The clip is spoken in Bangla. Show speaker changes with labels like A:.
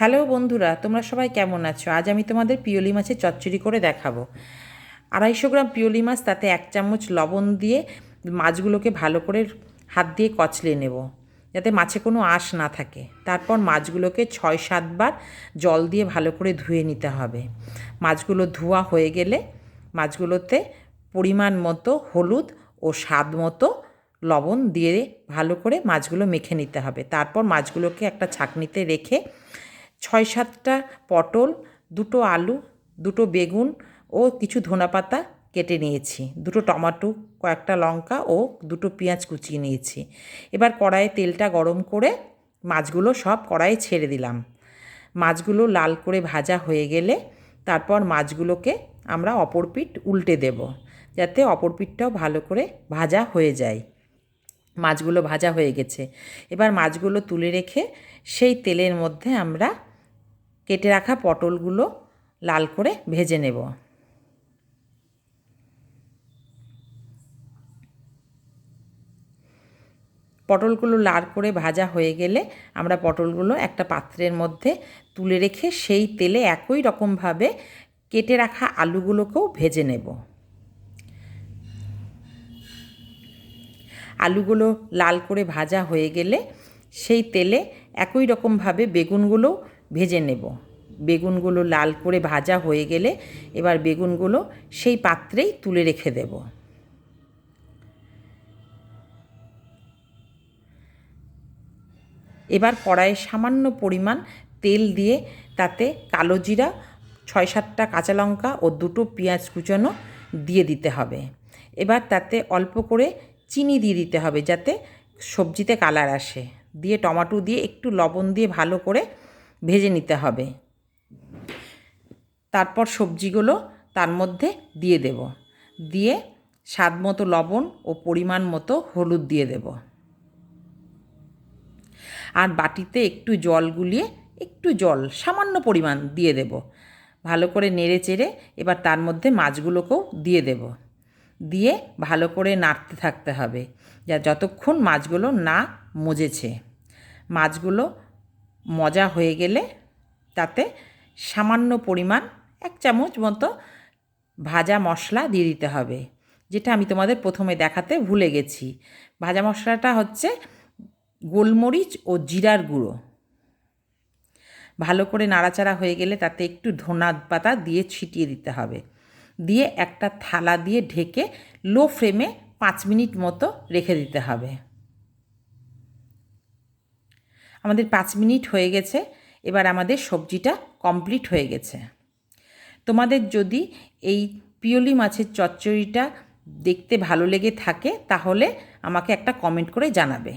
A: হ্যালো বন্ধুরা, তোমরা সবাই কেমন আছো? আজ আমি তোমাদের পিওলি মাছের চচ্চড়ি করে দেখাবো। 250 গ্রাম পিওলি মাছ, তাতে 1 চামচ লবণ দিয়ে মাছগুলোকে ভালো করে হাত দিয়ে কচলে নেব, যাতে মাছে কোনো আঁশ না থাকে। তারপর মাছগুলোকে 6-7 বার জল দিয়ে ভালো করে ধুয়ে নিতে হবে। মাছগুলো ধোয়া হয়ে গেলে মাছগুলোতে পরিমাণ মতো হলুদ ও স্বাদ মতো লবণ দিয়ে ভালো করে মাছগুলো মেখে নিতে হবে। তারপর মাছগুলোকে একটা ছাঁকনিতে রেখে 6-7টা পটল, 2টো আলু, 2টো বেগুন ও কিছু ধনেপাতা কেটে নিয়েছি, 2টো টমেটো, কয়েকটা লঙ্কা ও 2টো পেঁয়াজ কুচিয়ে নিয়েছি। এবার কড়াইয়ে তেলটা গরম করে মাছগুলো সব কড়াইয়ে ছেড়ে দিলাম। মাছগুলো লাল করে ভাজা হয়ে গেলে তারপর মাছগুলোকে আমরা অপর পিঠ উল্টে দেব, যাতে অপর পিঠটাও ভালো করে ভাজা হয়ে যায়। মাছগুলো ভাজা হয়ে গেছে। এবার মাছগুলো তুলে রেখে সেই তেলের মধ্যে আমরা কেটে রাখা পটলগুলো লাল করে ভেজে নেব। পটলগুলো লাল করে ভাজা হয়ে গেলে আমরা পটলগুলো একটা পাত্রের মধ্যে তুলে রেখে সেই তেলে একই রকমভাবে কেটে রাখা আলুগুলোকেও ভেজে নেব। আলুগুলো লাল করে ভাজা হয়ে গেলে সেই তেলে একই রকমভাবে বেগুনগুলো ভেজে নেব। বেগুনগুলো লাল করে ভাজা হয়ে গেলে এবার বেগুনগুলো সেই পাত্রেই তুলে রেখে দেব। এবার কড়াইয়ে সামান্য পরিমাণ তেল দিয়ে তাতে কালো জিরা, 6-7টা কাঁচা লঙ্কা ও 2টো পেঁয়াজ কুচানো দিয়ে দিতে হবে। এবার তাতে অল্প করে চিনি দিয়ে দিতে হবে, যাতে সবজিতে কালার আসে। দিয়ে টমেটো দিয়ে একটু লবণ দিয়ে ভালো করে ভেজে নিতে হবে। তারপর সবজিগুলো তার মধ্যে দিয়ে দেব, দিয়ে স্বাদ মতো লবণ ও পরিমাণ মতো হলুদ দিয়ে দেব। আর বাটিতে একটু জল গুলিয়ে একটু জল সামান্য পরিমাণ দিয়ে দেব। ভালো করে নেড়ে চেড়ে এবার তার মধ্যে মাছগুলোকেও দিয়ে দেব। দিয়ে ভালো করে নাড়তে থাকতে হবে, যতক্ষণ মাছগুলো না মজেছে। মাছগুলো মজা হয়ে গেলে তাতে সামান্য পরিমাণ 1 চামচ মতো ভাজা মশলা দিয়ে দিতে হবে, যেটা আমি তোমাদের প্রথমে দেখাতে ভুলে গেছি। ভাজা মশলাটা হচ্ছে গোলমরিচ ও জিরার গুঁড়ো। ভালো করে নাড়াচাড়া হয়ে গেলে তাতে একটু ধনা পাতা দিয়ে ছিটিয়ে দিতে হবে। দিয়ে একটা থালা দিয়ে ঢেকে লো ফ্লেমে 5 মিনিট মতো রেখে দিতে হবে। আমাদের 5 মিনিট হয়ে গেছে। এবার আমাদের সবজিটা কমপ্লিট হয়ে গেছে। তোমাদের যদি এই পিওলি মাছের চচ্চড়িটা দেখতে ভালো লেগে থাকে তাহলে আমাকে একটা কমেন্ট করে জানাবে।